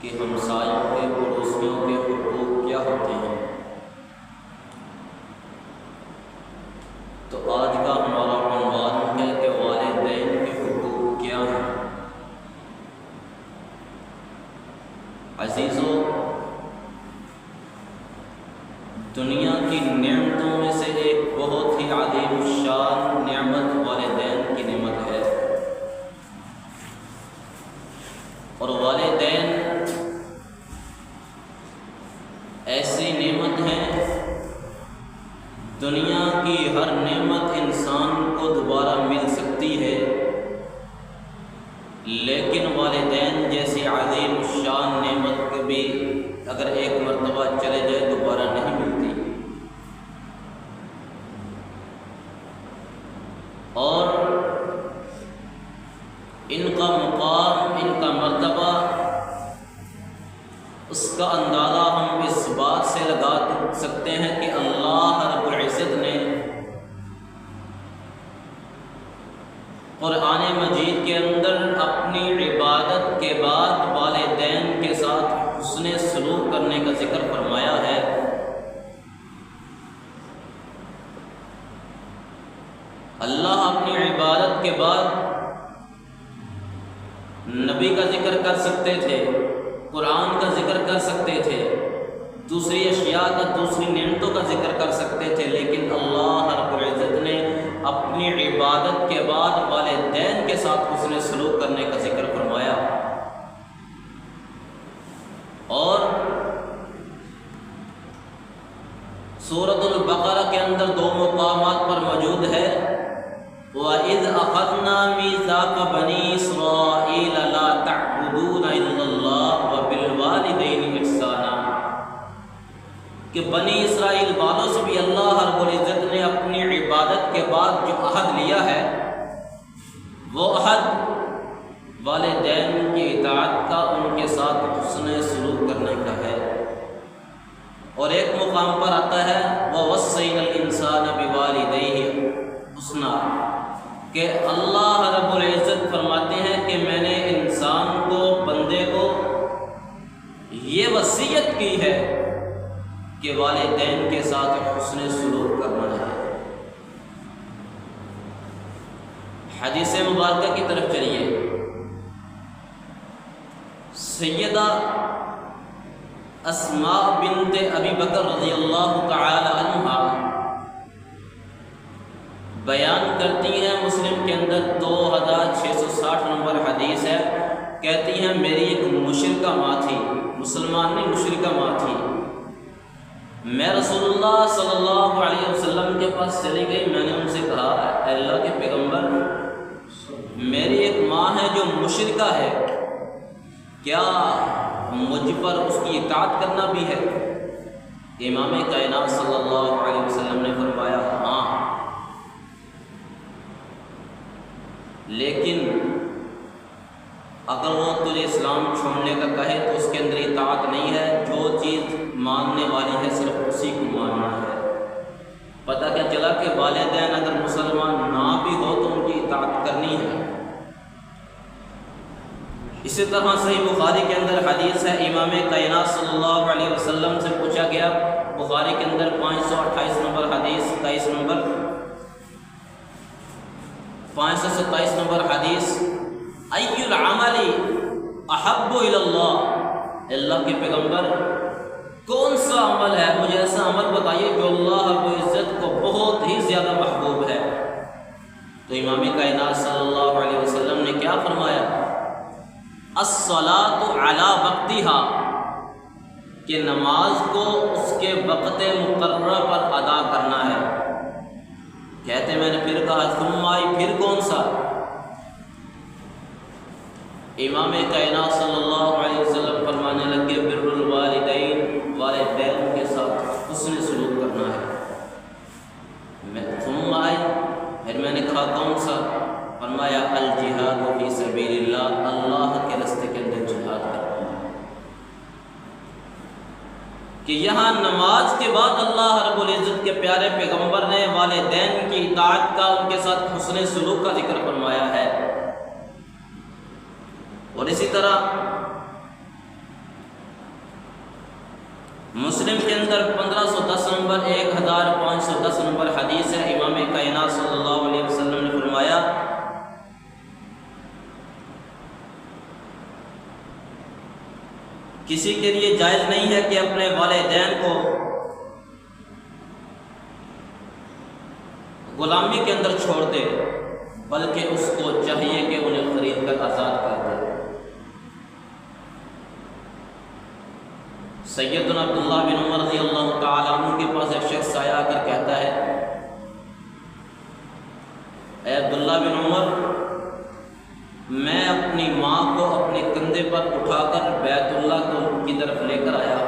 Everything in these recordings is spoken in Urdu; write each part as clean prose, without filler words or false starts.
کہ ہمسایوں کے پڑوسیوں کے حقوق کیا ہوتے ہیں۔ تو آج کا ہمارا عنوان ہے کہ والدین کے حقوق کیا ہیں۔ عزیزو، دنیا کی نعمتوں میں سے ایک بہت ہی عظیم الشان نعمت والدین کی نعمت ہے، اور والدین ایسی نعمت ہیں، دنیا کی ہر نعمت انسان کو دوبارہ مل سکتی ہے، لیکن والدین جیسی عظیم الشان نعمت کبھی اگر ایک مرتبہ چلے جائے دوبارہ نہیں ملتی۔ اور ان کا مقام، ان کا مرتبہ، اس کا اندازہ ہم اس بات سے لگا سکتے ہیں کہ اللہ رب العزت نے قرآن مجید کے اندر اپنی عبادت کے بعد والدین کے ساتھ حسن سلوک کرنے کا ذکر فرمایا ہے۔ اللہ اپنی عبادت کے بعد نبی کا ذکر کر سکتے تھے، قرآن کا ذکر کر سکتے تھے، دوسری اشیاء کا، دوسری نعمتوں کا ذکر کر سکتے تھے، لیکن اللہ رب العزت نے اپنی عبادت کے بعد والدین کے ساتھ حسن سلوک کرنے کا ذکر فرمایا۔ اور سورۃ البقرہ کے اندر دو مقامات پر موجود ہے، وَإِذْ أَخَذْنَا مِيثَاقَ بَنِي إِسْرَائِيلَ لَا تَعْبُدُونَ إِلَّا اللَّهَ وَبِالْوَالِدَيْنِ إِحْسَانًا، کہ بنی اسرائیل والوں سے بھی اللہ رب العزت نے اپنی عبادت کے بعد جو عہد لیا ہے، وہ عہد والدین کی اطاعت کا، ان کے ساتھ حسن سلوک کرنے کا ہے۔ اور ایک مقام پر آتا ہے وَوَصَّيْنَا الْإِنسَانَ بِوَالِدَيْهِ حُسْنًا، کہ اللہ رب العزت فرماتے ہیں کہ میں نے انسان کو، بندے کو یہ وصیت کی ہے کہ والدین کے ساتھ حسن سلوک کرنا ہے۔ حدیث مبارکہ کی طرف چلیے۔ سیدہ اسماء بنت ابی بکر رضی اللہ تعالی عنہا بیان کرتی ہیں، مسلم کے اندر 2660 نمبر حدیث ہے، کہتی ہیں میری ایک مشرکہ ماں تھی، مسلمان نہیں، مشرکہ ماں تھی، میں رسول اللہ صلی اللہ علیہ وسلم کے پاس چلی گئی، میں نے ان سے کہا اے اللہ کے پیغمبر، میری ایک ماں ہے جو مشرکہ ہے، کیا مجھ پر اس کی اطاعت کرنا بھی ہے؟ امام کائنات صلی اللہ علیہ وسلم نے فرمایا ہاں، لیکن اگر وہ تجھے اسلام چھوڑنے کا کہے تو اس کے اندر اطاعت نہیں ہے، جو چیز ماننے والی ہے صرف اسی کو ماننا ہے۔ پتہ کیا چلا کہ والدین اگر مسلمان نہ بھی ہو تو ان کی اطاعت کرنی ہے۔ اسی طرح صحیح بخاری کے اندر حدیث ہے، امام کائنات صلی اللہ علیہ وسلم سے پوچھا گیا، بخاری کے اندر 528 نمبر حدیث، 27 نمبر 527 نمبر حدیث، ای العمل احب الی اللہ، اللہ کے پیغمبر کون سا عمل ہے، مجھے ایسا عمل بتائیے جو اللہ رب العزت کو بہت ہی زیادہ محبوب ہے۔ تو امام کائنات صلی اللہ علیہ وسلم نے کیا فرمایا؟ الصلاۃ علی وقتها، کہ نماز کو اس کے وقت مقررہ پر ادا کرنا ہے۔ کہتے میں نے پھر کہا ثم آئی، پھر کون سا؟ امام کائنات صلی اللہ علیہ وسلم فرمانے لگے بر الوالدین، والدین کے ساتھ حسن سلوک کرنا ہے۔ ثم آئی، پھر میں نے کہا کون سا؟ فرمایا الجہاد فی سبیل اللہ، اللہ کے راستے کے اندر جہاد کرنا ہے۔ کہ یہاں نماز کے بعد اللہ رب العزت کے پیارے پیغمبر نے والدین کی اطاعت کا، ان کے ساتھ حسن سلوک کا ذکر فرمایا ہے۔ اور اسی طرح مسلم کے اندر 1510 نمبر 1510 نمبر حدیث ہے، امام کائنات صلی اللہ علیہ وسلم نے فرمایا کسی کے لیے جائز نہیں ہے کہ اپنے والدین کو غلامی کے اندر چھوڑ دے، بلکہ اس کو چاہیے کہ انہیں خرید کر آزاد کر دے۔ سیدنا عبداللہ بن عمر رضی اللہ تعالیٰ عنہ کے پاس ایک شخص آیا آ کر کہتا ہے، اے عبداللہ بن عمر، میں اپنی ماں کو اپنے کندھے پر اٹھا کر بیت اللہ کی طرف لے کر آیا،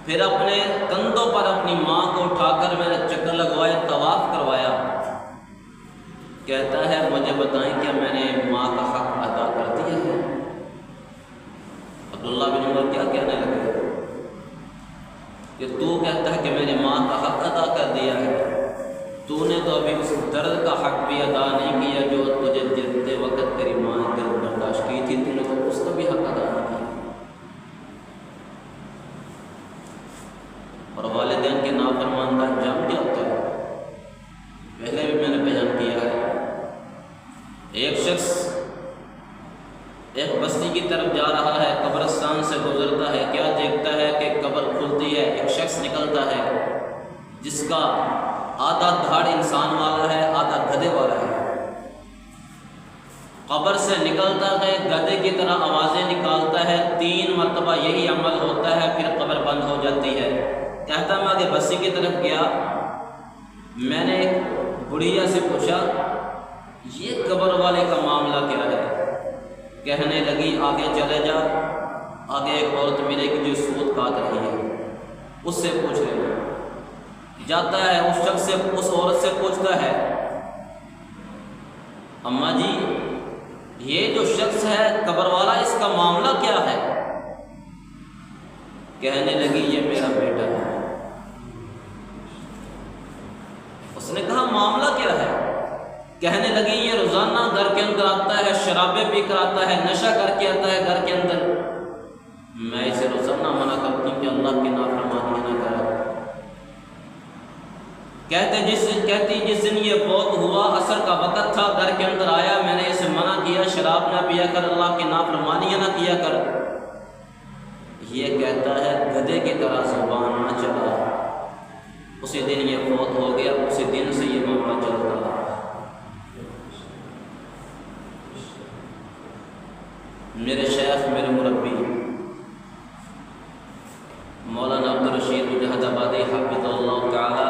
پھر اپنے کندھوں پر اپنی ماں کو اٹھا کر میں نے چکر لگوائے، طواف کروایا، کہتا ہے مجھے بتائیں کیا میں نے ماں کا حق ادا کر دیا ہے؟ عبداللہ بن عمر کیا کہنے لگے کہ تو کہتا ہے کہ میں نے ماں کا حق ادا کر دیا ہے، تو نے تو ابھی اس درد کا حق بھی ادا نہیں کیا جو تجھے جلتے وقت تیری ماں نے درد برداشت کی تھی، تو نے تو اس کا بھی حق ادا نہیں کیا۔ اور والدین کے نافرمان کا انجام کیا ہوتا ہے؟ پہلے بھی میں نے بیان کیا ہے، ایک شخص ایک بستی کی طرف جا رہا ہے، قبرستان سے گزرتا ہے، کیا دیکھتا ہے کہ قبر کھلتی ہے، ایک شخص نکلتا ہے جس کا آدھا دھاڑ انسان والا ہے، آدھا گدھے والا ہے، قبر سے نکلتا ہے، گدھے کی طرح آوازیں نکالتا ہے، 3 مرتبہ یہی عمل ہوتا ہے، پھر قبر بند ہو جاتی ہے۔ کہتا میں آگے بستی کی طرف گیا، میں نے ایک بڑھیا سے پوچھا یہ قبر والے کا معاملہ کیا ہے؟ کہنے لگی آگے چلے جا، آگے ایک عورت ملے گی جو سود کاٹ رہی ہے، اس سے پوچھ لینا۔ جاتا ہے، اس شخص سے اس عورت سے پوچھتا ہے، اماں جی یہ جو شخص ہے قبر والا، اس کا معاملہ کیا ہے؟ کہنے لگی یہ میرا بیٹا ہے۔ اس نے کہا معاملہ کیا ہے؟ کہنے لگی یہ روزانہ گھر کے اندر آتا ہے، شرابیں پی کر آتا ہے، نشہ کر کے آتا ہے گھر کے اندر، میں اسے روزانہ منع کرتی ہوں کہ اللہ کی نافرمانی نہ کرے۔ کہتی جس دن یہ فوت ہوا، عصر کا وقت تھا، گھر کے اندر آیا، میں نے اسے منع کیا شراب نہ پیا کر، اللہ کی نافرمانیاں نہ کیا کر، یہ کہتا ہے گدھے کی طرح زبان نہ چلا۔ اسی دن یہ فوت ہو گیا، اسی دن سے یہ معاملہ چلتا رہا۔ میرے شیخ، میرے مربی مولانا عبدالرشید مجاہد آبادی حفظ اللہ تعالی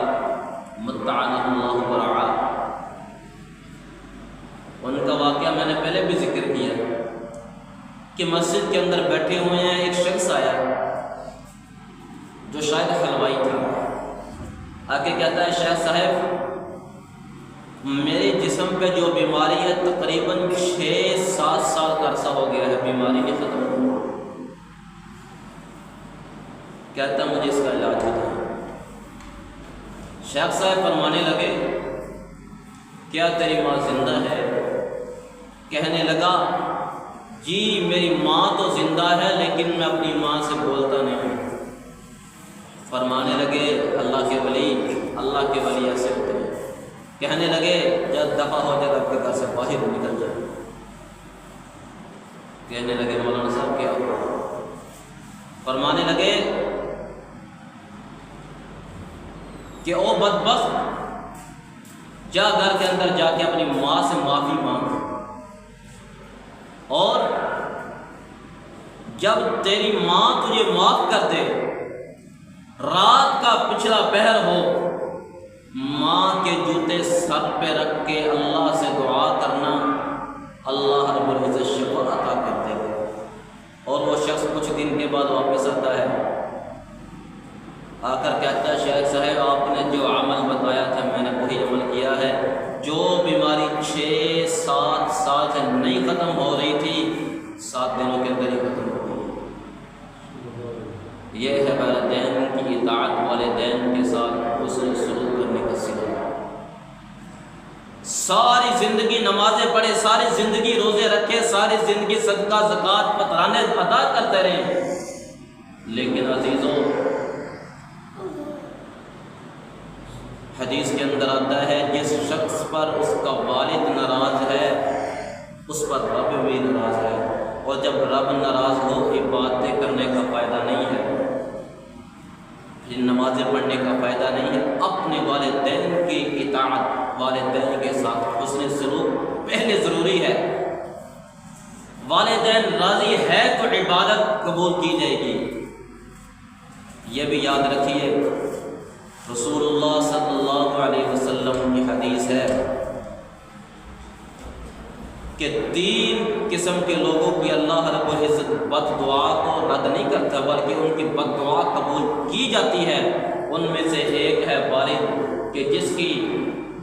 متعنہ اللہ ورعا، ان کا واقعہ میں نے پہلے بھی ذکر کیا کہ مسجد کے اندر بیٹھے ہوئے ہیں، ایک شخص آیا جو شاید حلوائی تھا، آ کے کہتا ہے شیخ صاحب میرے جسم پہ جو بیماری ہے تقریباً 6-7 سال کا عرصہ ہو گیا ہے، بیماری نہیں ختم ہوئی، کہتا مجھے اس کا علاج ہوتا ہے۔ شیخ صاحب فرمانے لگے کیا تیری ماں زندہ ہے؟ کہنے لگا جی میری ماں تو زندہ ہے لیکن میں اپنی ماں سے بولتا نہیں ہوں۔ فرمانے لگے اللہ کے ولی ایسے ہوتے ہیں۔ کہنے لگے جب دفع ہو جائے اپنے گھر سے باہر نکل جائے۔ کہنے لگے مولانا صاحب کیا ہوا؟ فرمانے لگے کہ او بدبخت، جا گھر کے اندر جا کے اپنی ماں سے معافی مانگ، اور جب تیری ماں تجھے معاف کر دے، رات کا پچھلا پہر ہو، ماں کے جوتے سر پہ رکھ کے اللہ سے دعا کرنا، اللہ رب العزت شفا عطا کر دے گا۔ اور وہ شخص کچھ دن کے بعد واپس آتا ہے، آ کر کہتا ہے شیخ صاحب آپ نے جو عمل بتایا تھا میں نے وہی عمل کیا ہے، جو بیماری 6-7 سال سے نہیں ختم ہو رہی تھی 7 دنوں کے اندر ہی ختم ہو گئی۔ یہ ہے والدین کی اطاعت، والدین کے ساتھ حسن سلوک کرنے کا صلہ۔ ساری زندگی نمازیں پڑھے، ساری زندگی روزے رکھے، ساری زندگی صدقہ زکوٰۃ فطرانے ادا کرتے رہے، لیکن عزیزوں حدیث کے اندر آتا ہے جس شخص پر اس کا والد ناراض ہے اس پر رب بھی ناراض ہے، اور جب رب ناراض ہو عبادتیں کرنے کا فائدہ نہیں ہے، نمازیں پڑھنے کا فائدہ نہیں ہے۔ اپنے والدین کی اطاعت، والدین کے ساتھ حسن سلوک پہلے ضروری ہے۔ والدین راضی ہے تو عبادت قبول کی جائے گی۔ یہ بھی یاد رکھیے، رسول اللہ صلی اللہ علیہ وسلم کی حدیث ہے کہ 3 قسم کے لوگوں کی اللہ رب العزت بد دعا کو رد نہیں کرتا بلکہ ان کی بد دعا قبول کی جاتی ہے۔ ان میں سے ایک ہے والد کہ جس کی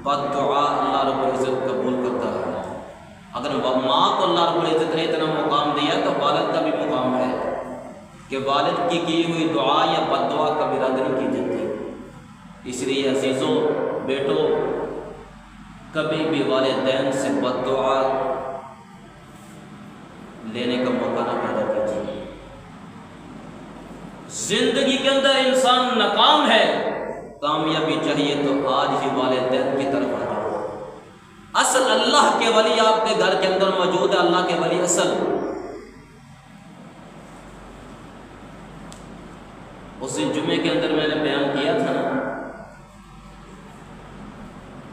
بد دعا اللہ رب العزت قبول کرتا ہے۔ اگر ماں کو اللہ رب العزت نے اتنا مقام دیا تو والد کا بھی مقام ہے کہ والد کی ہوئی دعا یا بد دعا کبھی رد نہیں کی جاتی۔ اس لیے عزیزوں بیٹو کبھی بھی والدین سے بد دعا لینے کا موقع نہ پیدا کیجیے۔ زندگی کے اندر انسان ناکام ہے، کامیابی چاہیے تو آج ہی والدین کی طرف آ جاؤ۔ اصل اللہ کے ولی آپ کے گھر کے اندر موجود ہے، اللہ کے ولی اصل۔ اس دن جمعے کے اندر میں نے بیان کیا تھا نا،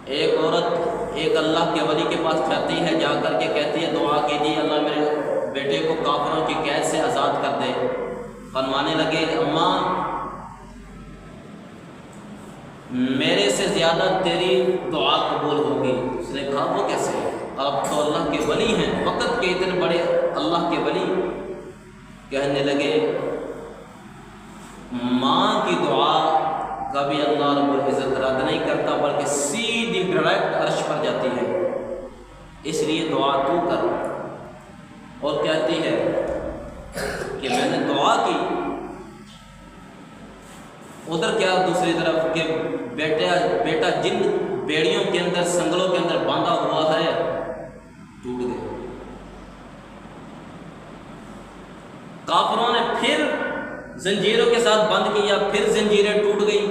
ایک عورت ایک اللہ کے ولی کے پاس جاتی ہے، جا کر کے کہتی ہے دعا کیجیے اللہ میرے بیٹے کو کافروں کی قید سے آزاد کر دے۔ فرمانے لگے اماں میرے سے زیادہ تیری دعا قبول ہوگی۔ اس نے کہا وہ کیسے؟ اب تو اللہ کے ولی ہیں، وقت کے اتنے بڑے اللہ کے ولی۔ کہنے لگے ماں کی دعا کبھی اللہ رب العزت رد نہیں کرتا بلکہ سیدھی ڈائریکٹ عرش پر جاتی ہے، اس لیے دعا تو کر۔ اور کہتی ہے کہ میں نے دعا کی، ادھر کیا دوسری طرف کہ بیٹا جن بیڑیوں کے اندر سنگلوں کے اندر باندھا ہوا ہے ٹوٹ گئے۔ کافروں نے پھر زنجیروں کے ساتھ بند کیا، پھر زنجیریں ٹوٹ گئی،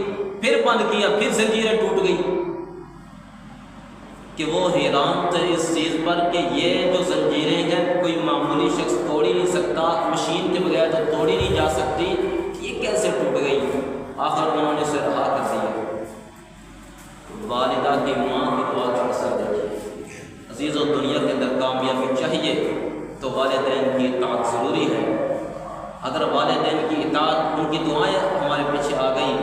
پھر بند کیا، پھر زنجیریں ٹوٹ گئی۔ کہ وہ حیران تھے اس چیز پر کہ یہ جو زنجیریں ہیں کوئی معمولی شخص توڑ ہی نہیں سکتا، مشین کے بغیر تو توڑی نہیں جا سکتی، یہ کیسے ٹوٹ گئی؟ آخر انہوں نے اسے رہا کر دیا۔ والدہ کی ماں کی دعا کا اثر دیکھیے عزیزوں، دنیا کے اندر کامیابی چاہیے تو والدین کی اطاعت ضروری ہے۔ اگر والدین کی اطاعت، ان کی دعائیں ہمارے پیچھے آ گئی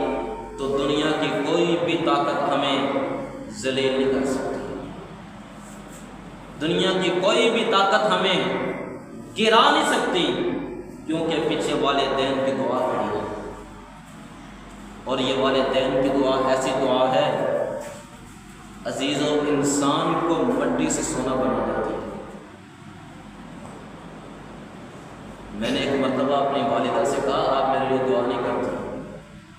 تو دنیا کی کوئی بھی طاقت ہمیں ذلیل نہیں کر سکتی، دنیا کی کوئی بھی طاقت ہمیں گرا نہیں سکتی، کیونکہ پیچھے والدین کی دعا کھڑی ہے۔ اور یہ والدین کی دعا ایسی دعا ہے عزیزوں انسان کو مٹی سے سونا بنا دیتی ہے۔ میں نے ایک مرتبہ اپنی والدہ سے کہا آپ میرے لیے دعا نہیں کرتی؟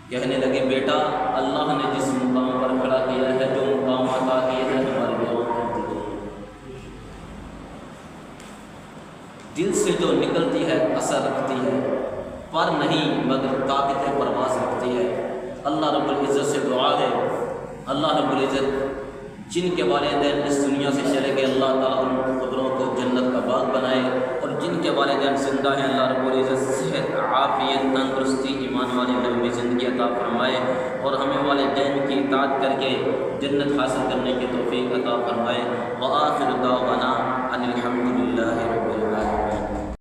کہنے لگے بیٹا اللہ نے جس مقام پر کھڑا کیا ہے، جو مقام عطا کیا ہے، ہماری دعا کرتی ہے، دل سے جو نکلتی ہے اثر رکھتی ہے، پر نہیں مگر طاقت پرواز رکھتی ہے۔ اللہ رب العزت سے دعا ہے، اللہ رب العزت جن کے والدین اس دنیا سے چلے گئے اللہ تعالیٰ ان قبروں کو جنت کا باغ بنائے، اور جن کے والدین زندہ ہیں اللہ رب العزت صحت، عافیت، تندرستی، ایمان والی لمبی زندگی عطا فرمائے، اور ہمیں والدین کی اطاعت کر کے جنت حاصل کرنے کی توفیق عطا فرمائے۔ وآخر دعوانا ان الحمد للہ رب